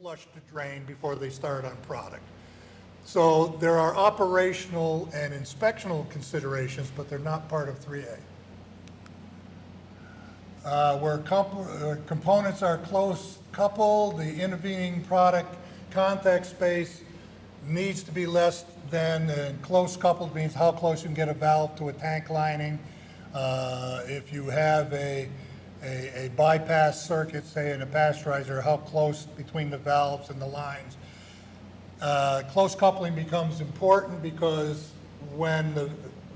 flush to drain before they start on product. So there are operational and inspectional considerations, but they're not part of 3A. Where components are close coupled, the intervening product contact space needs to be less than, close coupled means how close you can get a valve to a tank lining. If you have a bypass circuit, say in a pasteurizer, how close between the valves and the lines. Close coupling becomes important because when the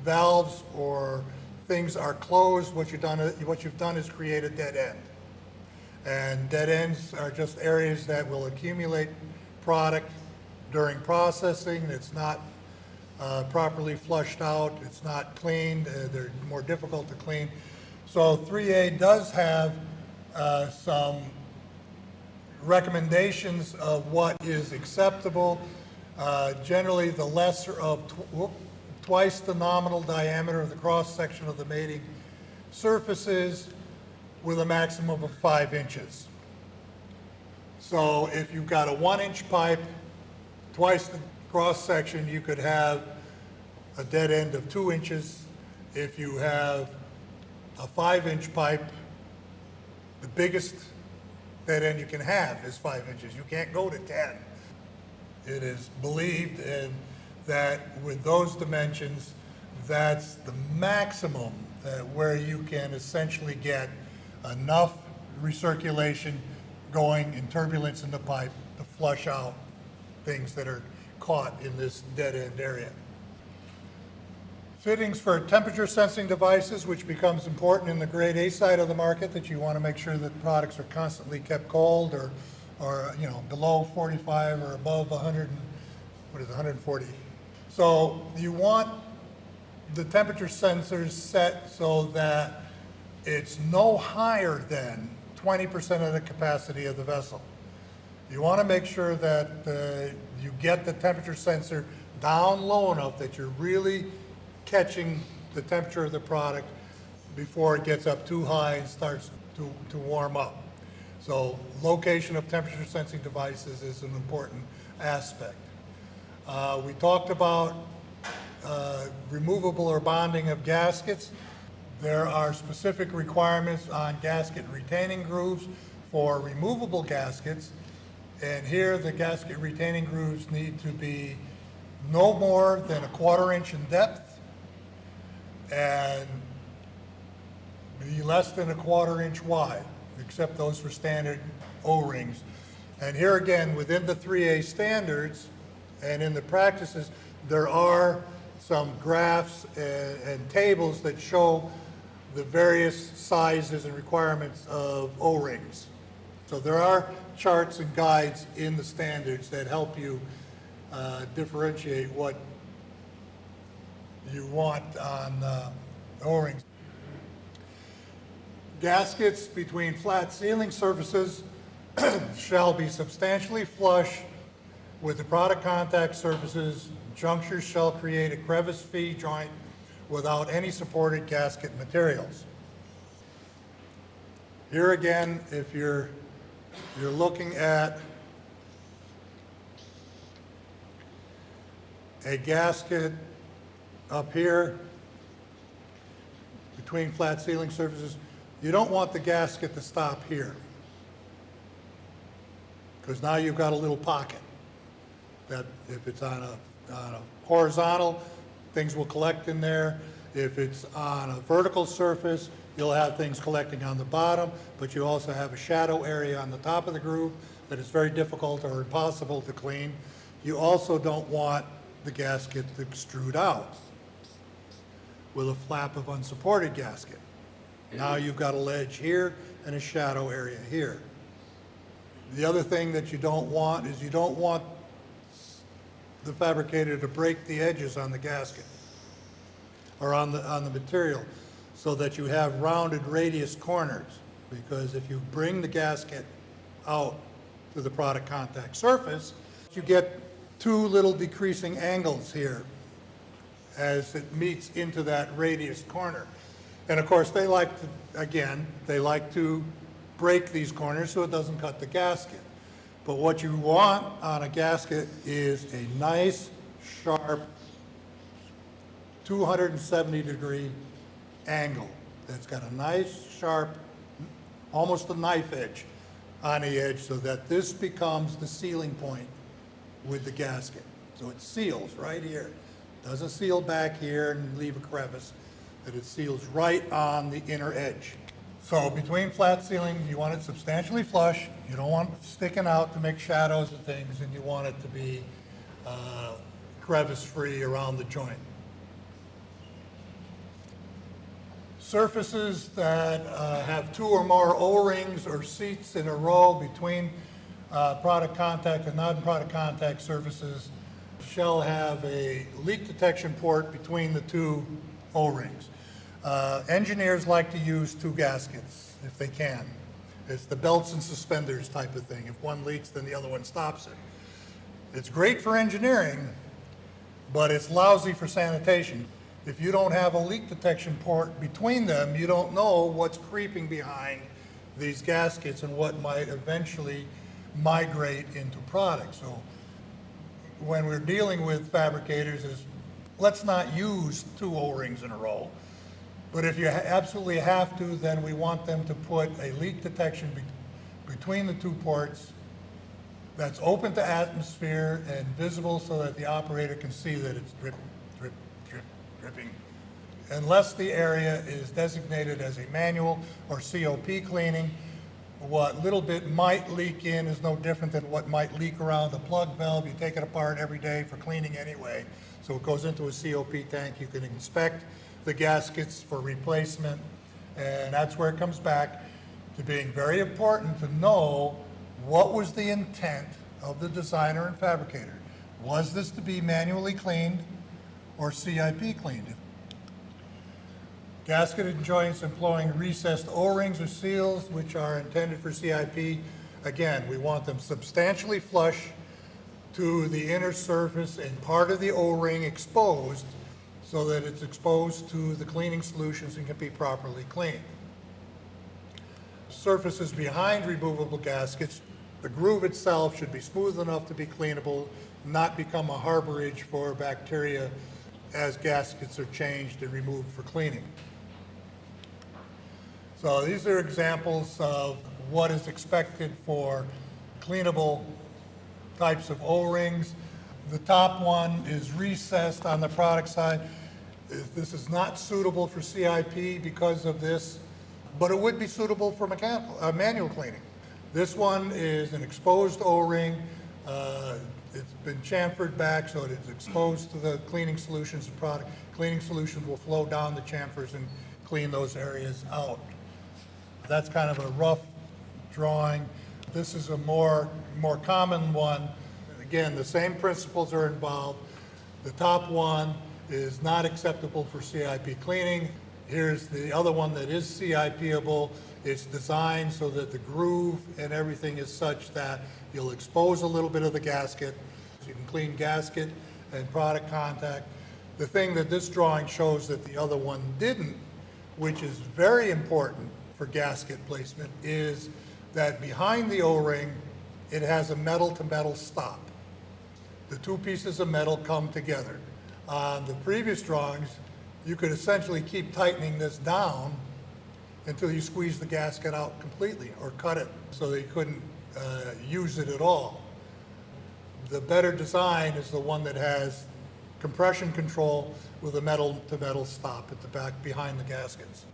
valves or things are closed, what you've done is create a dead end. And dead ends are just areas that will accumulate product during processing. It's not properly flushed out, it's not cleaned, they're more difficult to clean. So 3A does have some recommendations of what is acceptable. Generally, the lesser of twice the nominal diameter of the cross section of the mating surfaces with a maximum of 5 inches. So if you've got a 1-inch pipe, twice the cross section, you could have a dead end of 2 inches. If you have a 5-inch pipe, the biggest dead end you can have is 5 inches. You can't go to 10. It is believed that with those dimensions, that's the maximum where you can essentially get enough recirculation going in turbulence in the pipe to flush out things that are caught in this dead end area. Fittings for temperature sensing devices, which becomes important in the grade A side of the market, that you want to make sure that products are constantly kept cold or below 45 or above 140. So you want the temperature sensors set so that it's no higher than 20% of the capacity of the vessel. You want to make sure that you get the temperature sensor down low enough that you're really catching the temperature of the product before it gets up too high and starts to warm up. So location of temperature sensing devices is an important aspect. We talked about removable or bonding of gaskets. There are specific requirements on gasket retaining grooves for removable gaskets. And here the gasket retaining grooves need to be no more than 1/4 inch in depth and be less than 1/4 inch wide, except those for standard O-rings. And here again, within the 3A standards and in the practices, there are some graphs and tables that show the various sizes and requirements of O-rings. So there are charts and guides in the standards that help you differentiate what you want on O-rings. Gaskets between flat sealing surfaces shall be substantially flush with the product contact surfaces. Junctures shall create a crevice feed joint without any supported gasket materials. Here again, if you're looking at a gasket up here between flat sealing surfaces, you don't want the gasket to stop here, because now you've got a little pocket that if it's on a horizontal, things will collect in there. If it's on a vertical surface, you'll have things collecting on the bottom, but you also have a shadow area on the top of the groove that is very difficult or impossible to clean. You also don't want the gasket to extrude out with a flap of unsupported gasket. Now you've got a ledge here and a shadow area here. The other thing that you don't want is you don't want the fabricator to break the edges on the gasket or on the material, so that you have rounded radius corners, because if you bring the gasket out to the product contact surface, you get two little decreasing angles here as it meets into that radius corner. And of course they like to break these corners so it doesn't cut the gasket. But what you want on a gasket is a nice, sharp, 270-degree angle that's got a nice, sharp, almost a knife edge on the edge, so that this becomes the sealing point with the gasket. So it seals right here. Doesn't seal back here and leave a crevice, that it seals right on the inner edge. So between flat sealing, you want it substantially flush. You don't want it sticking out to make shadows and things, and you want it to be crevice-free around the joint. Surfaces that have 2 or more O-rings or seats in a row between product contact and non-product contact surfaces shall have a leak detection port between the 2 O-rings. Engineers like to use 2 gaskets if they can. It's the belts and suspenders type of thing. If one leaks, then the other one stops it. It's great for engineering, but it's lousy for sanitation. If you don't have a leak detection port between them, you don't know what's creeping behind these gaskets and what might eventually migrate into product. So when we're dealing with fabricators, is let's not use 2 O-rings in a row. But if you absolutely have to, then we want them to put a leak detection between the 2 ports that's open to atmosphere and visible so that the operator can see that it's dripping, drip, drip, dripping. Unless the area is designated as a manual or COP cleaning, what little bit might leak in is no different than what might leak around the plug valve. You take it apart every day for cleaning anyway. So it goes into a COP tank. You can inspect the gaskets for replacement, and that's where it comes back to being very important to know what was the intent of the designer and fabricator. Was this to be manually cleaned or CIP cleaned? Gasketed joints employing recessed O-rings or seals which are intended for CIP, again, we want them substantially flush to the inner surface and part of the O-ring exposed so that it's exposed to the cleaning solutions and can be properly cleaned. Surfaces behind removable gaskets, the groove itself should be smooth enough to be cleanable, not become a harborage for bacteria as gaskets are changed and removed for cleaning. So these are examples of what is expected for cleanable types of O-rings. The top one is recessed on the product side. This is not suitable for CIP because of this, but it would be suitable for manual cleaning. This one is an exposed O-ring. It's been chamfered back so it's exposed to the cleaning solutions of product. Cleaning solutions will flow down the chamfers and clean those areas out. That's kind of a rough drawing. This is a more common one. Again, the same principles are involved. The top one is not acceptable for CIP cleaning. Here's the other one that is CIP-able. It's designed so that the groove and everything is such that you'll expose a little bit of the gasket. So you can clean gasket and product contact. The thing that this drawing shows that the other one didn't, which is very important for gasket placement, is that behind the O-ring, it has a metal-to-metal stop. The 2 pieces of metal come together. On the previous drawings, you could essentially keep tightening this down until you squeeze the gasket out completely or cut it so that you couldn't use it at all. The better design is the one that has compression control with a metal-to-metal stop at the back behind the gaskets.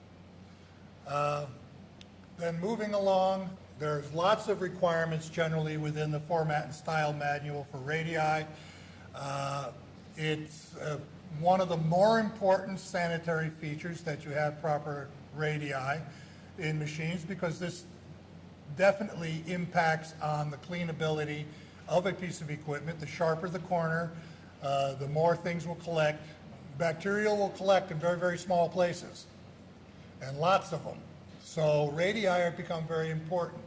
Then moving along, there's lots of requirements generally within the format and style manual for radii. It's one of the more important sanitary features that you have proper radii in machines, because this definitely impacts on the cleanability of a piece of equipment. The sharper the corner, the more things will collect. Bacteria will collect in very, very small places, and lots of them. So radii have become very important.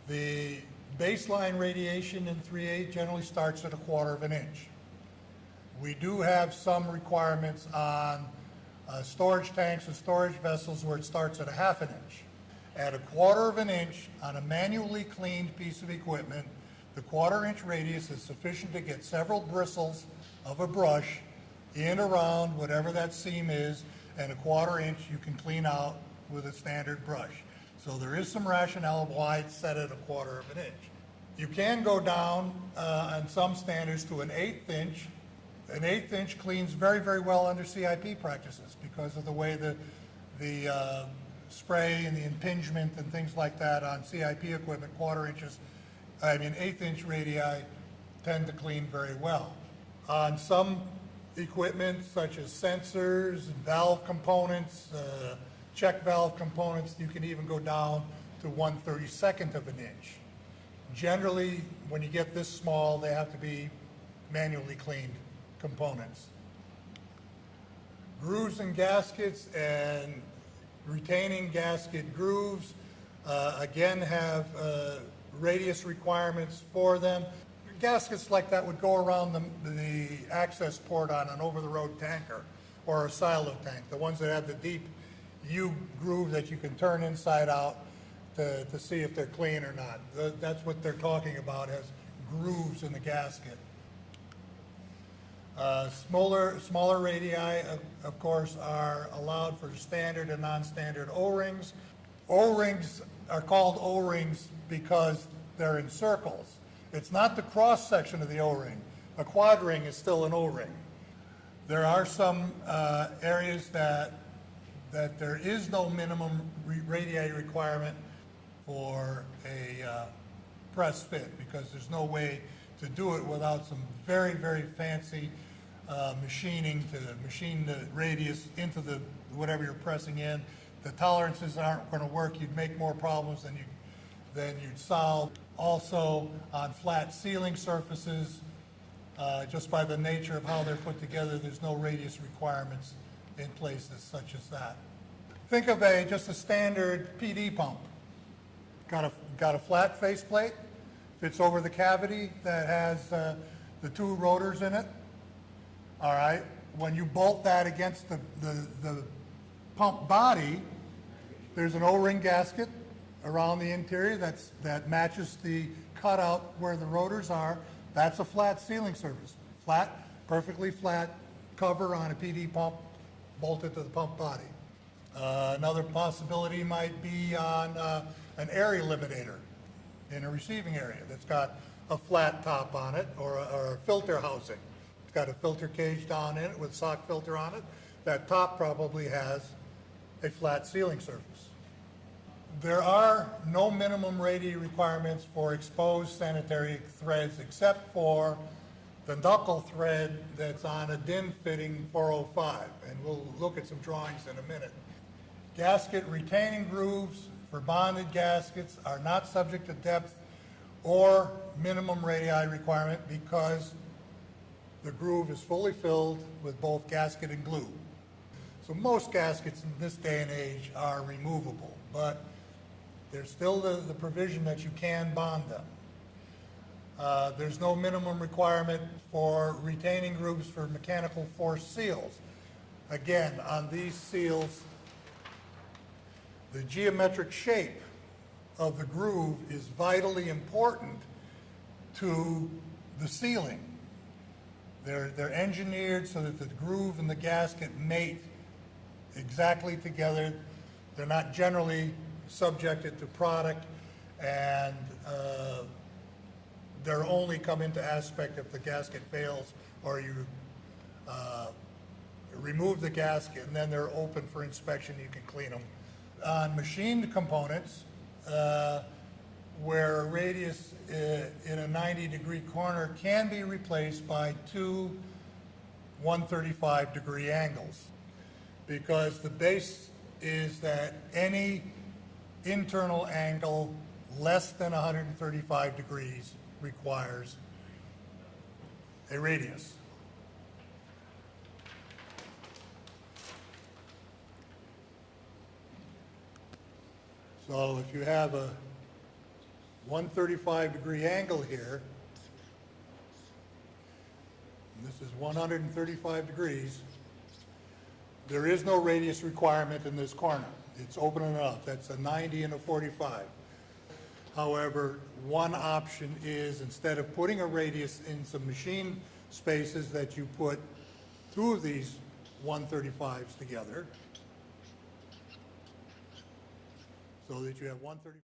The baseline radiation in 3A generally starts at 1/4 of an inch. We do have some requirements on storage tanks and storage vessels where it starts at 1/2 inch. At 1/4 of an inch on a manually cleaned piece of equipment, The 1/4 inch radius is sufficient to get several bristles of a brush in around whatever that seam is, and a 1/4 inch you can clean out with a standard brush. So there is some rationale of why it's set at a 1/4 inch. You can go down on some standards to an 1/8 inch. An 1/8 inch cleans very, very well under CIP practices because of the way the spray and the impingement and things like that on CIP equipment. 1/8 inch radii tend to clean very well. On some equipment such as sensors, valve components, check valve components, you can even go down to 1/32 of an inch. Generally, when you get this small, they have to be manually cleaned components. Grooves and gaskets and retaining gasket grooves, again, have radius requirements for them. Gaskets like that would go around the access port on an over-the-road tanker or a silo tank, the ones that have the deep U groove that you can turn inside out to see if they're clean or not. That's what they're talking about as grooves in the gasket. Smaller radii, of course, are allowed for standard and non-standard O-rings. O-rings are called O-rings because they're in circles. It's not the cross section of the O-ring. A quad ring is still an O-ring. There are some areas that there is no minimum radii requirement for a press fit because there's no way to do it without some very, very fancy machining to machine the radius into the whatever you're pressing in. The tolerances aren't going to work. You'd make more problems than you'd solve. Also, on flat sealing surfaces, just by the nature of how they're put together, there's no radius requirements in places such as that. Think of just a standard PD pump. Got a flat faceplate, fits over the cavity that has the two rotors in it. All right, when you bolt that against the pump body, there's an O-ring gasket around the interior that matches the cutout where the rotors are. That's a flat sealing surface. Flat, perfectly flat cover on a PD pump bolted to the pump body. Another possibility might be on an area eliminator in a receiving area that's got a flat top on it or a filter housing. It's got a filter cage down in it with sock filter on it. That top probably has a flat sealing surface. There are no minimum radii requirements for exposed sanitary threads except for the knuckle thread that's on a DIN fitting 405, and we'll look at some drawings in a minute. Gasket retaining grooves for bonded gaskets are not subject to depth or minimum radii requirement because the groove is fully filled with both gasket and glue. So most gaskets in this day and age are removable, but there's still the provision that you can bond them. There's no minimum requirement for retaining grooves for mechanical force seals. Again, on these seals, the geometric shape of the groove is vitally important to the sealing. They're engineered so that the groove and the gasket mate exactly together. They're not generally subjected to product, and they're only come into aspect if the gasket fails or you remove the gasket and then they're open for inspection. You can clean them. On machined components, where a radius in a 90-degree corner can be replaced by two 135-degree angles, because the base is that any internal angle less than 135 degrees requires a radius. So if you have a 135-degree angle here, and this is 135 degrees, there is no radius requirement in this corner. It's open enough. That's a 90 and a 45. However, one option is, instead of putting a radius in some machine spaces, that you put two of these 135s together, so that you have 135.